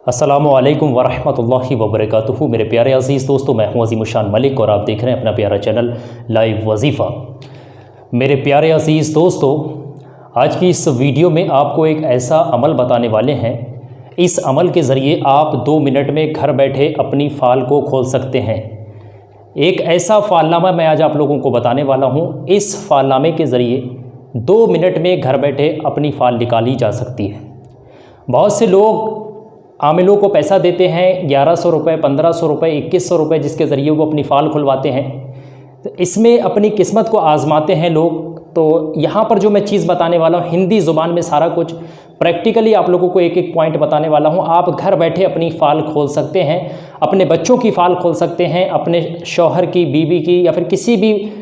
अस्सलामुअलैकुम वरहमतुल्लाहि वबरकातुहू। मेरे प्यारे अज़ीज़ दोस्तों, मैं हूं अज़ीमुशान मलिक और आप देख रहे हैं अपना प्यारा चैनल लाइव वजीफ़ा। मेरे प्यारे अज़ीज़ दोस्तों, आज की इस वीडियो में आपको एक ऐसा अमल बताने वाले हैं। इस अमल के ज़रिए आप 2 मिनट में घर बैठे अपनी फ़ाल को खोल सकते हैं। एक ऐसा फ़ालनामा मैं आज आप लोगों को बताने वाला हूँ। इस फ़ालनामे के ज़रिए 2 मिनट में घर बैठे अपनी फ़ाल निकाली जा सकती है। बहुत से लोग आमिलों को पैसा देते हैं 1100 रुपये, 1500 रुपये, 2100 रुपये, जिसके ज़रिए वो अपनी फ़ाल खुलवाते हैं। तो इसमें अपनी किस्मत को आज़माते हैं लोग। तो यहाँ पर जो मैं चीज़ बताने वाला हूँ, हिंदी ज़ुबान में सारा कुछ प्रैक्टिकली आप लोगों को एक एक पॉइंट बताने वाला हूँ। आप घर बैठे अपनी फ़ाल खोल सकते हैं, अपने बच्चों की फ़ाल खोल सकते हैं, अपने शौहर की, बीवी की, या फिर किसी भी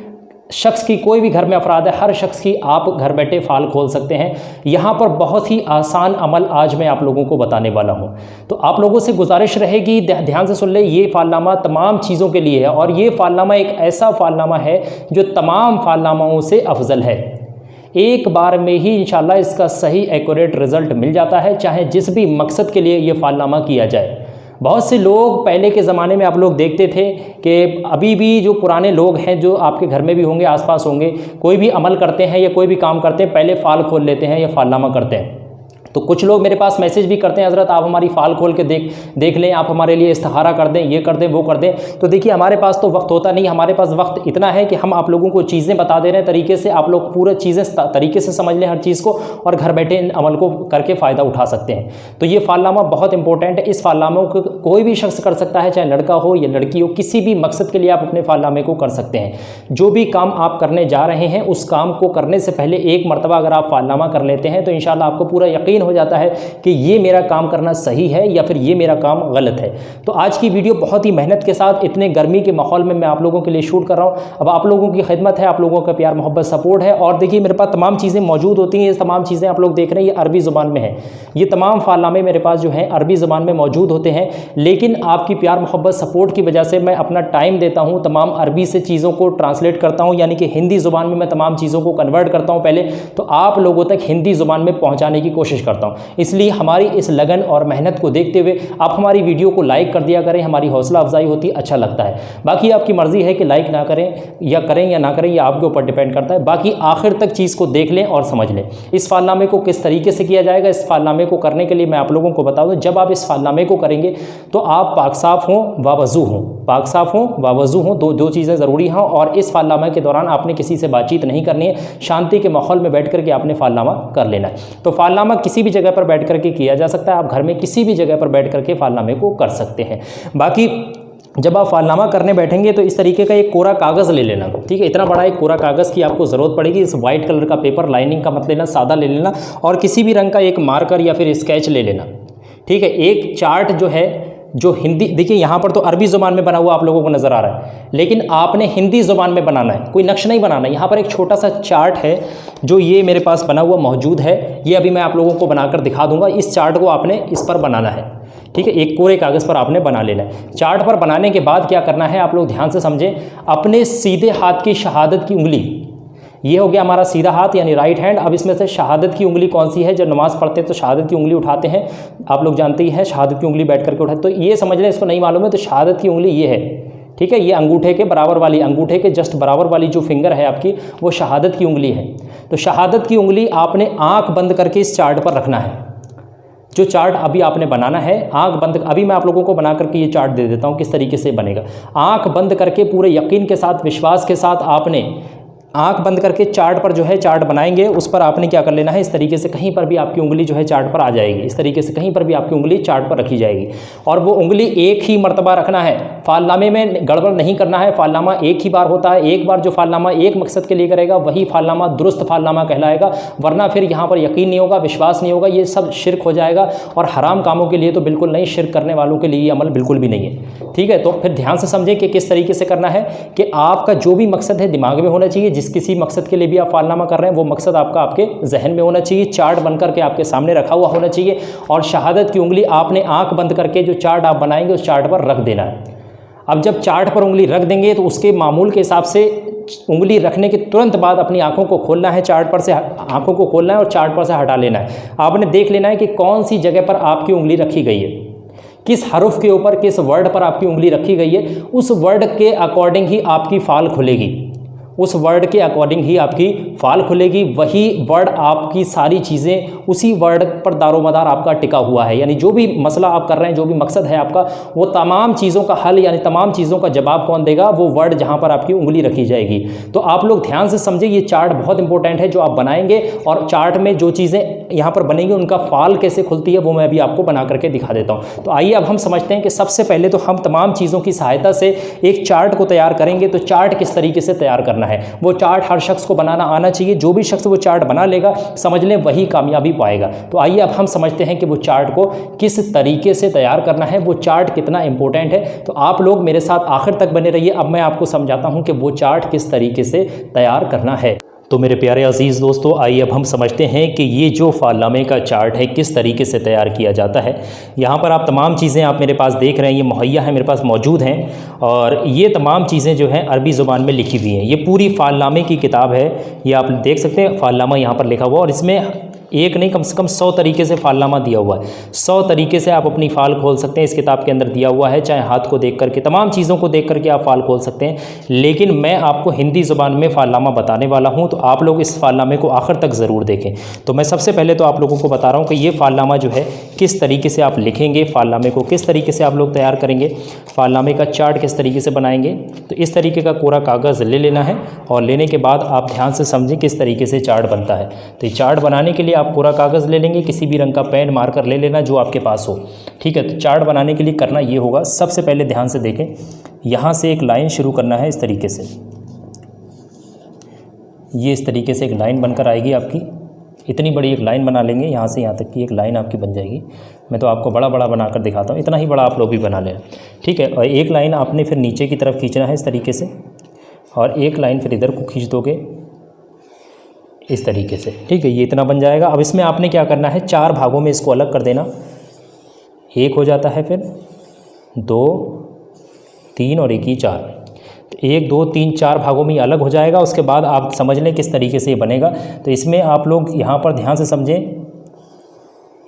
शख्स की, कोई भी घर में अफराद है, हर शख्स की आप घर बैठे फ़ाल खोल सकते हैं। यहाँ पर बहुत ही आसान अमल आज मैं आप लोगों को बताने वाला हूँ। तो आप लोगों से गुजारिश रहेगी, ध्यान से सुन ले। ये फ़ालनामा तमाम चीज़ों के लिए है और ये फ़ालनामा एक ऐसा फ़ालनामा है जो तमाम फ़ालनामाओं से अफजल है। एक बार में ही इंशाल्लाह इसका सही एक्यूरेट रिज़ल्ट मिल जाता है, चाहे जिस भी मकसद के लिए ये फ़ालनामा किया जाए। बहुत से लोग पहले के ज़माने में आप लोग देखते थे कि अभी भी जो पुराने लोग हैं, जो आपके घर में भी होंगे, आसपास होंगे, कोई भी अमल करते हैं या कोई भी काम करते हैं, पहले फ़ाल खोल लेते हैं या फ़ालनामा करते हैं। तो कुछ लोग मेरे पास मैसेज भी करते हैं, हज़रत आप हमारी फ़ाल खोल के देख लें, आप हमारे लिए इस्तिखारा कर दें, ये कर दें, वो कर दें। तो देखिए, हमारे पास तो वक्त होता नहीं। हमारे पास वक्त इतना है कि हम आप लोगों को चीज़ें बता दे रहे हैं तरीके से, आप लोग पूरा चीज़ें तरीके से समझ लें हर चीज़ को, और घर बैठे इन अमल को करके फ़ायदा उठा सकते हैं। तो ये फ़ालनामा बहुत इंपॉर्टेंट है। इस फ़ालनामे को कोई भी शख्स कर सकता है, चाहे लड़का हो या लड़की हो, किसी भी मकसद के लिए आप अपने फ़ालनामे को कर सकते हैं। जो भी काम आप करने जा रहे हैं, उस काम को करने से पहले एक मरतबा अगर आप फ़ालनामा कर लेते हैं तो इंशाल्लाह आपको पूरा यकीन हो जाता है कि ये मेरा काम करना सही है या फिर ये मेरा काम गलत है। तो आज की वीडियो बहुत ही मेहनत के साथ, इतने गर्मी के माहौल में मैं आप लोगों के लिए शूट कर रहा हूँ। अब आप लोगों की खिदमत है, आप लोगों का प्यार मोहब्बत सपोर्ट है। और देखिए, मेरे पास तमाम चीज़ें मौजूद होती हैं। ये तमाम चीज़ें आप लोग देख रहे हैं, ये अरबी ज़ुबान में है। ये तमाम फ़ालनामे मेरे पास जो हैं अरबी ज़ुबान में मौजूद होते हैं। लेकिन आपकी प्यार मोहब्बत सपोर्ट की वजह से मैं अपना टाइम देता हूँ, तमाम अरबी से चीज़ों को ट्रांसलेट करता हूँ, यानी कि हिंदी ज़ुबान में मैं तमाम चीज़ों को कन्वर्ट करता हूँ पहले, तो आप लोगों तक हिंदी ज़ुबान में पहुँचाने की कोशिश करता हूँ। इसलिए हमारी इस लगन और मेहनत को देखते हुए आप हमारी वीडियो को लाइक कर दिया करें, हमारी हौसला अफजाई होती, अच्छा लगता है। बाकी आपकी मर्ज़ी है कि लाइक ना करें या ना करें, यह आपके ऊपर डिपेंड करता है। बाकी आखिर तक चीज़ को देख लें और समझ लें। इस फ़ालनामे को किस तरीके से किया जाएगा, इस फ़ालनामे को करने के लिए मैं आप लोगों को बता दूं, जब आप इस फ़ालनामे को करेंगे तो आप पाक साफ़ हों, वावज़ू हों। पाक साफ़ हों, वावज़ू हों, दो चीज़ें ज़रूरी हों। और इस फ़ालनामे के दौरान आपने किसी से बातचीत नहीं करनी है, शांति के माहौल में बैठ करके आपने फ़ालनामा कर लेना है। तो फ़ालनामा किसी भी जगह पर बैठ करके किया जा सकता है। आप घर में किसी भी जगह पर बैठ करके फ़ालनामे को कर सकते हैं। बाकी जब आप फ़ालनामा करने बैठेंगे तो इस तरीके का एक कोरा कागज़ ले लेना, ठीक है। इतना बड़ा एक कोरा कागज़ की आपको ज़रूरत पड़ेगी। इस वाइट कलर का पेपर, लाइनिंग का मत लेना, सादा ले लेना। और किसी भी रंग का एक मार्कर या फिर स्केच ले लेना, ठीक है। एक चार्ट जो है, जो हिंदी, देखिए यहाँ पर तो अरबी ज़ुबान में बना हुआ आप लोगों को नज़र आ रहा है, लेकिन आपने हिंदी ज़ुबान में बनाना है। कोई नक्श नहीं बनाना है। यहाँ पर एक छोटा सा चार्ट है जो ये मेरे पास बना हुआ मौजूद है। ये अभी मैं आप लोगों को बनाकर दिखा दूंगा। इस चार्ट को आपने इस पर बनाना है, ठीक है। एक कोरे कागज़ पर आपने बना लेना है। चार्ट पर बनाने के बाद क्या करना है, आप लोग ध्यान से समझें। अपने सीधे हाथ की शहादत की उंगली, ये हो गया हमारा सीधा हाथ यानी राइट हैंड। अब इसमें से शहादत की उंगली कौन सी है, जब नमाज़ पढ़ते हैं तो शहादत की उंगली उठाते हैं, आप लोग जानते ही हैं, शहादत की उंगली बैठ करके उठाते। तो ये समझ लें, इसको नहीं मालूम है तो शहादत की उंगली ये है, ठीक है। ये अंगूठे के बराबर वाली, अंगूठे के जस्ट बराबर वाली जो फिंगर है आपकी, वो शहादत की उंगली है। तो शहादत की उंगली आपने आँख बंद करके इस चार्ट पर रखना है। जो चार्ट अभी आपने बनाना है, आंख बंद, अभी मैं आप लोगों को बना करके ये चार्ट दे देता हूँ किस तरीके से बनेगा। आंख बंद करके पूरे यकीन के साथ, विश्वास के साथ आपने आंख बंद करके चार्ट पर जो है चार्ट बनाएंगे, उस पर आपने क्या कर लेना है, इस तरीके से कहीं पर भी आपकी उंगली जो है चार्ट पर आ जाएगी। इस तरीके से कहीं पर भी आपकी उंगली चार्ट पर रखी जाएगी और वो उंगली एक ही मरतबा रखना है। फ़ालनामे में गड़बड़ नहीं करना है। फ़ालनामा एक ही बार होता है। एक बार जो फ़ालनामा एक मकसद के लिए करेगा वही फ़ालनामा दुरुस्त फ़ालनामा कहलाएगा, वरना फिर यहाँ पर यकीन नहीं होगा, विश्वास नहीं होगा, ये सब शिरक हो जाएगा। और हराम कामों के लिए तो बिल्कुल नहीं, शिरक करने वालों के लिए ये अमल बिल्कुल भी नहीं है, ठीक है। तो फिर ध्यान से समझें कि किस तरीके से करना है, कि आपका जो भी मकसद है दिमाग में होना चाहिए। जिस किसी मकसद के लिए भी आप फ़ालनामा कर रहे हैं, वो मकसद आपका आपके जहन में होना चाहिए, चार्ट बनकर के आपके सामने रखा हुआ होना चाहिए। और शहादत की उंगली आपने आंख बंद करके जो चार्ट आप बनाएंगे उस चार्ट पर रख देना है। अब जब चार्ट पर उंगली रख देंगे तो उसके मामूल के हिसाब से उंगली रखने के तुरंत बाद अपनी आंखों को खोलना है, चार्ट पर से आंखों को खोलना है और चार्ट पर से हटा लेना है। आपने देख लेना है कि कौन सी जगह पर आपकी उंगली रखी गई है। किस हर्फ के ऊपर, किस वर्ड पर आपकी उंगली रखी गई है, उस वर्ड के अकॉर्डिंग ही आपकी फाल खुलेगी, उस वर्ड के अकॉर्डिंग ही आपकी फाल खुलेगी। वही वर्ड, आपकी सारी चीज़ें उसी वर्ड पर दारोमदार आपका टिका हुआ है। यानी जो भी मसला आप कर रहे हैं, जो भी मकसद है आपका, वो तमाम चीज़ों का हल यानी तमाम चीज़ों का जवाब कौन देगा, वो वर्ड जहाँ पर आपकी उंगली रखी जाएगी। तो आप लोग ध्यान से समझे, ये चार्ट बहुत इंपॉर्टेंट है जो आप बनाएंगे, और चार्ट में जो चीज़ें यहाँ पर बनेंगी उनका फाल कैसे खुलती है वो मैं अभी आपको बना करके दिखा देता हूँ। तो आइए अब हम समझते हैं कि सबसे पहले तो हम तमाम चीज़ों की सहायता से एक चार्ट को तैयार करेंगे। तो चार्ट किस तरीके से तैयार करना है, वो चार्ट हर शख्स को बनाना आना चाहिए। जो भी शख्स वो चार्ट बना लेगा, समझ लें वही कामयाबी पाएगा। तो आइए अब हम समझते हैं कि वो चार्ट को किस तरीके से तैयार करना है, वो चार्ट कितना इंपॉर्टेंट है। तो आप लोग मेरे साथ आखिर तक बने रहिए। अब मैं आपको समझाता हूँ कि वो चार्ट किस तरीके से तैयार करना है। तो मेरे प्यारे अजीज़ दोस्तों, आइए अब हम समझते हैं कि ये जो फालनामे का चार्ट है किस तरीके से तैयार किया जाता है। यहाँ पर आप तमाम चीज़ें आप मेरे पास देख रहे हैं, ये मुहैया है, मेरे पास मौजूद हैं, और ये तमाम चीज़ें जो हैं अरबी ज़ुबान में लिखी हुई हैं। ये पूरी फालनामे की किताब है, ये आप देख सकते हैं, फालनामा यहाँ पर लिखा हुआ, और इसमें एक नहीं कम से कम 100 तरीके से फालनामा दिया हुआ है। 100 तरीके से आप अपनी फ़ाल खोल सकते हैं, इस किताब के अंदर दिया हुआ है। चाहे हाथ को देख करके, तमाम चीज़ों को देख करके आप फ़ाल खोल सकते हैं, लेकिन मैं आपको हिंदी ज़ुबान में फ़ालनामा बताने वाला हूँ। तो आप लोग इस फ़ालनामे को आखिर तक ज़रूर देखें। तो मैं सबसे पहले तो आप लोगों को बता रहा हूँ कि ये फ़ालनामा जो है किस तरीके से आप लिखेंगे, फ़ालनामे को किस तरीके से आप लोग तैयार करेंगे, फ़ालनामे का चार्ट किस तरीके से बनाएंगे। तो इस तरीके का कोरा कागज़ ले लेना है, और लेने के बाद आप ध्यान से समझें किस तरीके से चार्ट बनता है। तो ये चार्ट बनाने के लिए आप कोरा कागज़ ले लेंगे, किसी भी रंग का पेन मार्कर ले लेना जो आपके पास हो, ठीक है। तो चार्ट बनाने के लिए करना ये होगा, सबसे पहले ध्यान से देखें, यहाँ से एक लाइन शुरू करना है इस तरीके से। ये इस तरीके से एक लाइन बनकर आएगी आपकी, इतनी बड़ी एक लाइन बना लेंगे, यहाँ से यहाँ तक की एक लाइन आपकी बन जाएगी। मैं तो आपको बड़ा बड़ा बनाकर दिखाता हूँ, इतना ही बड़ा आप लोग भी बना लेना, ठीक है। और एक लाइन आपने फिर नीचे की तरफ खींचना है इस तरीके से, और एक लाइन फिर इधर को खींच दोगे इस तरीके से, ठीक है। ये इतना बन जाएगा। अब इसमें आपने क्या करना है, 4 भागों में इसको अलग कर देना। एक हो जाता है, फिर 2, 3 और एक ही 4। तो 1, 2, 3, 4 भागों में ये अलग हो जाएगा। उसके बाद आप समझ लें किस तरीके से ये बनेगा। तो इसमें आप लोग यहाँ पर ध्यान से समझें,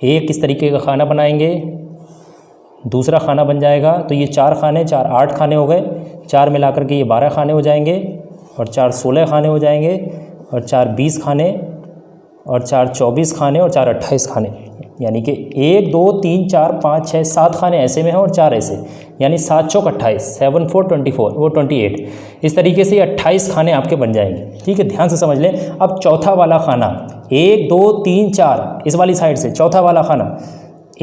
एक किस तरीके का खाना बनाएंगे, दूसरा खाना बन जाएगा। तो ये 4 खाने, 4 8 खाने हो गए, 4 मिलाकर के ये 12 खाने हो जाएंगे, और 4 16 खाने हो जाएंगे, और 4 20 खाने, और 4 24 खाने, और 4 28 खाने। यानी कि 1, 2, 3, 4, 5, 6, 7 खाने ऐसे में हैं और 4 ऐसे, यानी 7 चौक 28, 7 4 24, वो 28। इस तरीके से 28 खाने आपके बन जाएंगे, ठीक है। ध्यान से समझ लें। अब चौथा वाला खाना, 1, 2, 3, 4, इस वाली साइड से चौथा वाला खाना,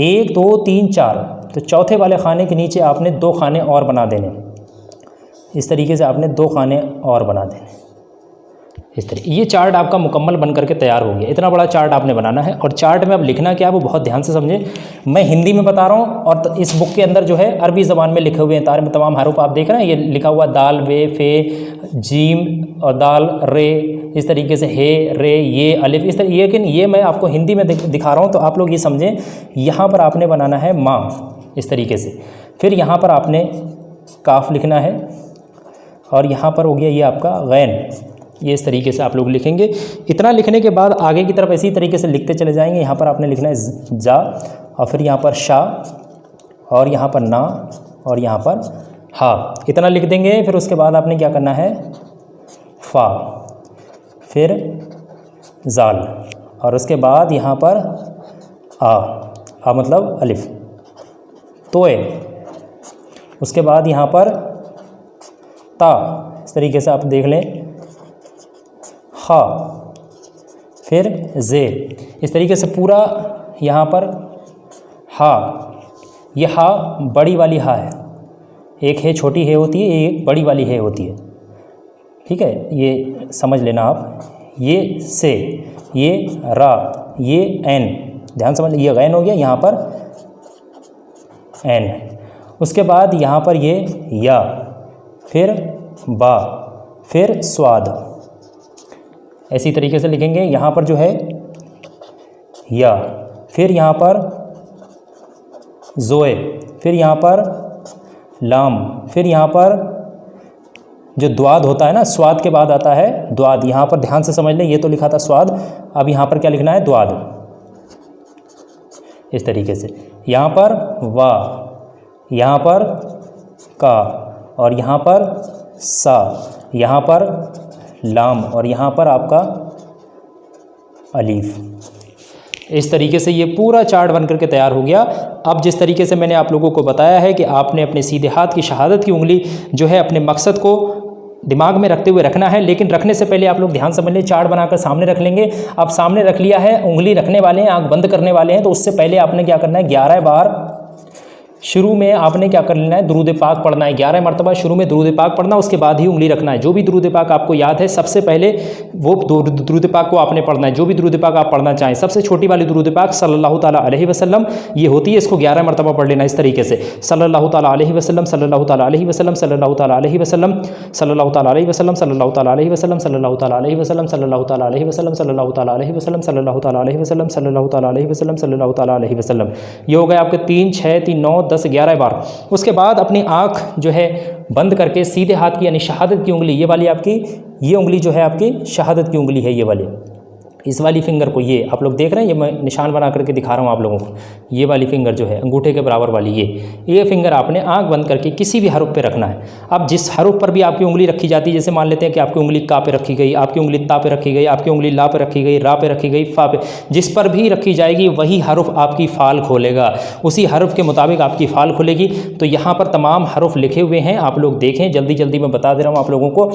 1, 2, 3, 4। तो चौथे वाले खाने के नीचे आपने 2 खाने और बना देने, इस तरीके से आपने 2 खाने और बना देने इस तरीके। ये चार्ट आपका मुकम्मल बन करके तैयार हो गया। इतना बड़ा चार्ट आपने बनाना है, और चार्ट में अब लिखना क्या है वो बहुत ध्यान से समझें। मैं हिंदी में बता रहा हूँ, और इस बुक के अंदर जो है अरबी ज़बान में लिखे हुए हैं तार में तमाम हरूफ आप देख रहे हैं। ये लिखा हुआ दाल, वे, फे, जीम और दाल, रे, इस तरीके से हे, रे, ये, अलिफ, इस तरीके। लेकिन ये मैं आपको हिंदी में दिखा रहा हूँ, तो आप लोग ये समझें। यहाँ पर आपने बनाना है माँ इस तरीके से, फिर यहाँ पर आपने काफ लिखना है, और यहाँ पर हो गया ये आपका गैन। ये इस तरीके से आप लोग लिखेंगे। इतना लिखने के बाद आगे की तरफ इसी तरीके से लिखते चले जाएंगे। यहाँ पर आपने लिखना है जा, और फिर यहाँ पर शा, और यहाँ पर ना, और यहाँ पर हा। इतना लिख देंगे। फिर उसके बाद आपने क्या करना है, फ़ा, फिर जाल, और उसके बाद यहाँ पर आ मतलब अलिफ, तोए। उसके बाद यहाँ पर ता, इस तरीके से आप देख लें, हा, फिर जे, इस तरीके से पूरा यहाँ पर हा। ये हा बड़ी वाली हा है, एक है छोटी है होती है, एक बड़ी वाली है होती है, ठीक है। ये समझ लेना आप। ये से, ये रा, ये एन, ध्यान समझ। ये गैन हो गया, यहाँ पर एन। उसके बाद यहाँ पर ये या, फिर बा, फिर स्वाद। ऐसी तरीके से लिखेंगे। यहाँ पर जो है या, फिर यहाँ पर जोए, फिर यहाँ पर लाम, फिर यहाँ पर जो द्वाद होता है ना, स्वाद के बाद आता है द्वाद। यहाँ पर ध्यान से समझ लें, ये तो लिखा था स्वाद, अब यहाँ पर क्या लिखना है, द्वाद, इस तरीके से। यहाँ पर वा, यहाँ पर का, और यहाँ पर सा, यहाँ पर लाम, और यहाँ पर आपका अलीफ। इस तरीके से ये पूरा चार्ट बन करके तैयार हो गया। अब जिस तरीके से मैंने आप लोगों को बताया है कि आपने अपने सीधे हाथ की शहादत की उंगली जो है अपने मकसद को दिमाग में रखते हुए रखना है, लेकिन रखने से पहले आप लोग ध्यान समझ लें, चार्ट बनाकर सामने रख लेंगे। अब सामने रख लिया है, उंगली रखने वाले हैं, आंख बंद करने वाले हैं, तो उससे पहले आपने क्या करना है, 11 बार शुरू में आपने क्या कर लेना है, दुरूद पाक पढ़ना है। 11 मरतबा शुरू में दुरूद पाक पढ़ना, उसके बाद ही उंगली रखना है। जो भी दुरूद पाक आपको याद है सबसे पहले वो दुरूद पाक को आपने पढ़ना है, जो भी दुरूद पाक आप पढ़ना चाहें। सबसे छोटी वाली दुरूद पाक सल्लल्लाहु ताला अलैहि वसल्लम ये होती है, इसको 11 मरतबा पढ़ लेना इस तरीके से, सल्लल्लाहु ताला अलैहि वसल्लम, सल्लल्लाहु ताला अलैहि वसल्लम, सल्लल्लाहु ताला अलैहि वसल्लम, सल्लल्लाहु ताला अलैहि वसल्लम, सल्लल्लाहु ताला अलैहि वसल्लम, सल्लल्लाहु ताला अलैहि वसल्लम, सल्लल्लाहु ताला अलैहि वसल्लम, सल्लल्लाहु ताला अलैहि वसल्लम, सल्लल्लाहु ताला अलैहि वसल्लम, सल्लल्लाहु ताला अलैहि वसल्लम, सल्लल्लाहु ताला अलैहि वसल्लम। ये हो गए आपके 3, 6, 3, 9, 10, 11 बार। उसके बाद अपनी आँख जो है बंद करके सीधे हाथ की यानी शहादत की उंगली, ये वाली आपकी, ये उंगली जो है आपकी शहादत की उंगली है, ये वाली, इस वाली फिंगर को, ये आप लोग देख रहे हैं, ये मैं निशान बना करके दिखा रहा हूँ आप लोगों को। ये वाली फिंगर जो है अंगूठे के बराबर वाली, ये फिंगर आपने आंख बंद करके किसी भी हरूफ पे रखना है। अब जिस हरूफ पर भी आपकी उंगली रखी जाती है, जैसे मान लेते हैं कि आपकी उंगली का पे रखी गई, आपकी उंगली ता पे रखी गई, आपकी उंगली ला पे रखी गई, रा पे रखी गई, फा पे, जिस पर भी रखी जाएगी वही हरूफ आपकी फ़ाल खोलेगा, उसी हरूफ के मुताबिक आपकी फ़ाल खोलेगी। तो यहाँ पर तमाम हरूफ लिखे हुए हैं, आप लोग देखें, जल्दी जल्दी मैं बता दे रहा हूँ आप लोगों को।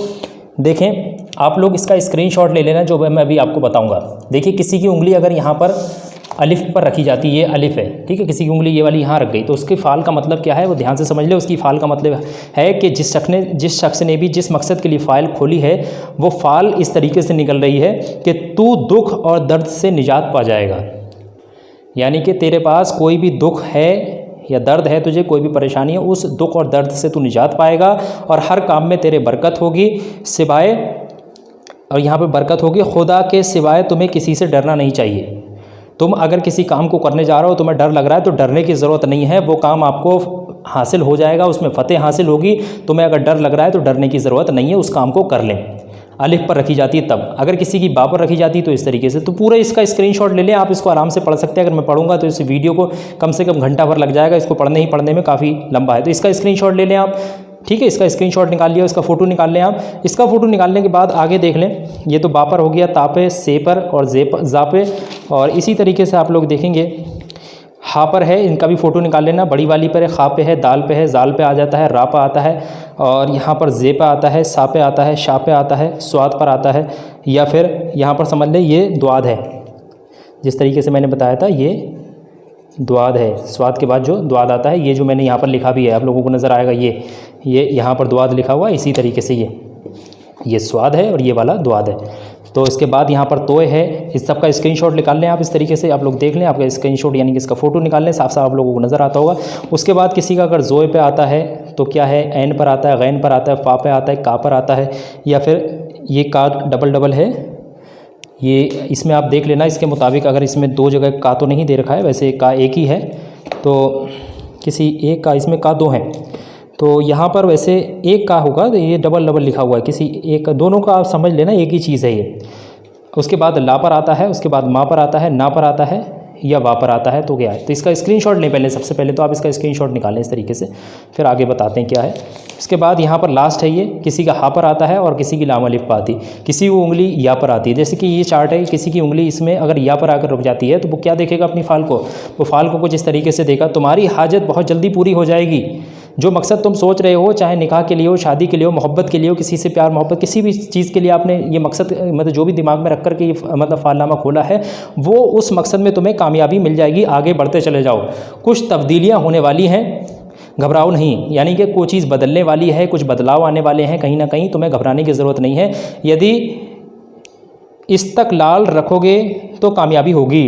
देखें, आप लोग इसका स्क्रीनशॉट ले लेना जो मैं अभी आपको बताऊंगा। देखिए, किसी की उंगली अगर यहाँ पर अलिफ पर रखी जाती है, ये अलिफ है, ठीक है, किसी की उंगली ये वाली यहाँ रख गई, तो उसकी फ़ाल का मतलब क्या है वो ध्यान से समझ ले। उसकी फ़ाल का मतलब है कि जिस शख्स ने भी जिस मकसद के लिए फ़ाइल खोली है वो फ़ाल इस तरीके से निकल रही है कि तू दुख और दर्द से निजात पा जाएगा। यानी कि तेरे पास कोई भी दुख है या दर्द है, तुझे कोई भी परेशानी है, उस दुख और दर्द से तू निजात पाएगा और हर काम में तेरे बरकत होगी, सिवाय, और यहाँ पे बरकत होगी, खुदा के सिवाय तुम्हें किसी से डरना नहीं चाहिए। तुम अगर किसी काम को करने जा रहे हो, तुम्हें डर लग रहा है, तो डरने की ज़रूरत नहीं है, वो काम आपको हासिल हो जाएगा, उसमें फ़तेह हासिल होगी। तुम्हें अगर डर लग रहा है तो डरने की ज़रूरत नहीं है, उस काम को कर लें। अलिफ पर रखी जाती है तब, अगर किसी की बा पर रखी जाती है तो इस तरीके से। तो पूरा इसका स्क्रीनशॉट ले लें, आप इसको आराम से पढ़ सकते हैं। अगर मैं पढ़ूंगा तो इस वीडियो को कम से कम घंटा भर लग जाएगा, इसको पढ़ने में काफ़ी लंबा है। तो इसका स्क्रीनशॉट ले लें आप, ठीक है, इसका स्क्रीनशॉट निकाल लिया, इसका फ़ोटो निकाल लें आप। इसका फ़ोटो निकालने के बाद आगे देख लें, ये तो बा पर हो गया, ता पे, से पर और जा पे, और इसी तरीके से आप लोग देखेंगे हा पर है, इनका भी फ़ोटो निकाल लेना। बड़ी वाली पर है, खा पे है, दाल पे है, जाल पे आ जाता है, रा पे आता है, और यहाँ पर जे पे आता है, सा पे आता है, शा पे आता है, स्वाद पर आता है, या फिर यहाँ पर समझ लें ये द्वाद है। जिस तरीके से मैंने बताया था ये द्वाद है, स्वाद के बाद जो द्वाद आता है, ये जो मैंने यहाँ पर लिखा भी है, आप लोगों को नज़र आएगा, ये यहाँ पर द्वाद लिखा हुआ है। इसी तरीके से ये स्वाद है और ये वाला द्वाद है। तो इसके बाद यहाँ पर तोय है, इस सब का स्क्रीनशॉट निकाल लें आप। इस तरीके से आप लोग देख लें, आपका स्क्रीनशॉट यानी कि इसका फ़ोटो निकाल लें, साफ साफ आप लोगों को नज़र आता होगा। उसके बाद किसी का अगर जोए पे आता है तो क्या है, एन पर आता है, गैन पर आता है, फा पे आता है, का पर आता है, या फिर ये का डबल है, ये इसमें आप देख लेना इसके मुताबिक। अगर इसमें 2 जगह का तो नहीं दे रखा है, वैसे का एक ही है, तो किसी एक का, इसमें का 2 हैं, तो यहाँ पर वैसे एक का होगा, तो ये डबल लिखा हुआ है, किसी एक, दोनों का आप समझ लेना एक ही चीज़ है ये। उसके बाद ला पर आता है, उसके बाद मा पर आता है, ना पर आता है, या वा पर आता है, तो क्या है। तो इसका स्क्रीनशॉट लें पहले, सबसे पहले तो आप इसका स्क्रीनशॉट निकालें इस तरीके से, फिर आगे बताते हैं क्या है। इसके बाद यहाँ पर लास्ट है, ये किसी का हा पर आता है और किसी की लाम अलिफ पर आती, किसी की उंगली या पर आती है। जैसे कि ये चार्ट है, किसी की उंगली इसमें अगर या पर आकर रुक जाती है तो वो क्या देखेगा अपनी फ़ाल को, वो फ़ाल को कुछ इस तरीके से देखा, तुम्हारी हाजत बहुत जल्दी पूरी हो जाएगी। जो मकसद तुम सोच रहे हो, चाहे निकाह के लिए हो, शादी के लिए हो, मोहब्बत के लिए हो, किसी से प्यार मोहब्बत, किसी भी चीज़ के लिए आपने ये मकसद मतलब जो भी दिमाग में रख कर के ये मतलब फ़ालनामा खोला है, वो उस मकसद में तुम्हें कामयाबी मिल जाएगी। आगे बढ़ते चले जाओ। कुछ तब्दीलियाँ होने वाली हैं, घबराओ नहीं, यानी कि कोई चीज़ बदलने वाली है, कुछ बदलाव आने वाले हैं कहीं ना कहीं, तुम्हें घबराने की ज़रूरत नहीं है। यदि इस्तक़लाल रखोगे तो कामयाबी होगी।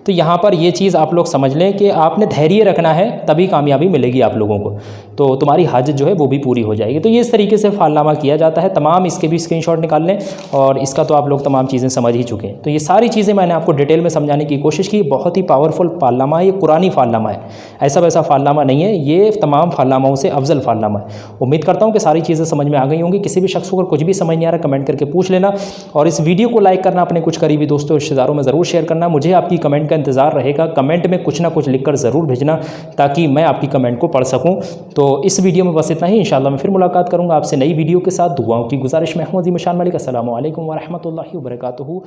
तो यहाँ पर ये चीज़ आप लोग समझ लें कि आपने धैर्य रखना है, तभी कामयाबी मिलेगी आप लोगों को, तो तुम्हारी हाजत जो है वो भी पूरी हो जाएगी। तो ये इस तरीके से फ़ालनामा किया जाता है। तमाम इसके भी स्क्रीनशॉट निकाल लें, और इसका तो आप लोग तमाम चीज़ें समझ ही चुके हैं। तो ये सारी चीज़ें मैंने आपको डिटेल में समझाने की कोशिश की। बहुत ही पावरफुल फ़ालनामा है, ये कुरानी फ़ालनामा है, ऐसा वैसा फ़ालनामा नहीं है, ये तमाम फ़ालनामाओं से अफजल फ़ालनामा है। उम्मीद करता हूँ कि सारी चीज़ें समझ में आ गई होंगी। किसी भी शख्स को अगर कुछ भी समझ नहीं आ रहा, कमेंट करके पूछ लेना, और इस वीडियो को लाइक करना, अपने कुछ करीबी दोस्तों रिश्तेदारों में ज़रूर शेयर करना। मुझे आपकी कमेंट का इंतज़ार रहेगा। कमेंट में कुछ ना कुछ लिखकर ज़रूर भेजना ताकि मैं आपकी कमेंट को पढ़ सकूं। तो इस वीडियो में बस इतना ही। इंशाल्लाह मैं फिर मुलाकात करूंगा आपसे नई वीडियो के साथ। दुआओं की गुजारिश। मैं हूं अज़ीम शान मलिक। अस्सलामु अलैकुम व रहमतुल्लाहि व बरकातुहू।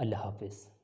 अल्लाह हाफ़िज़।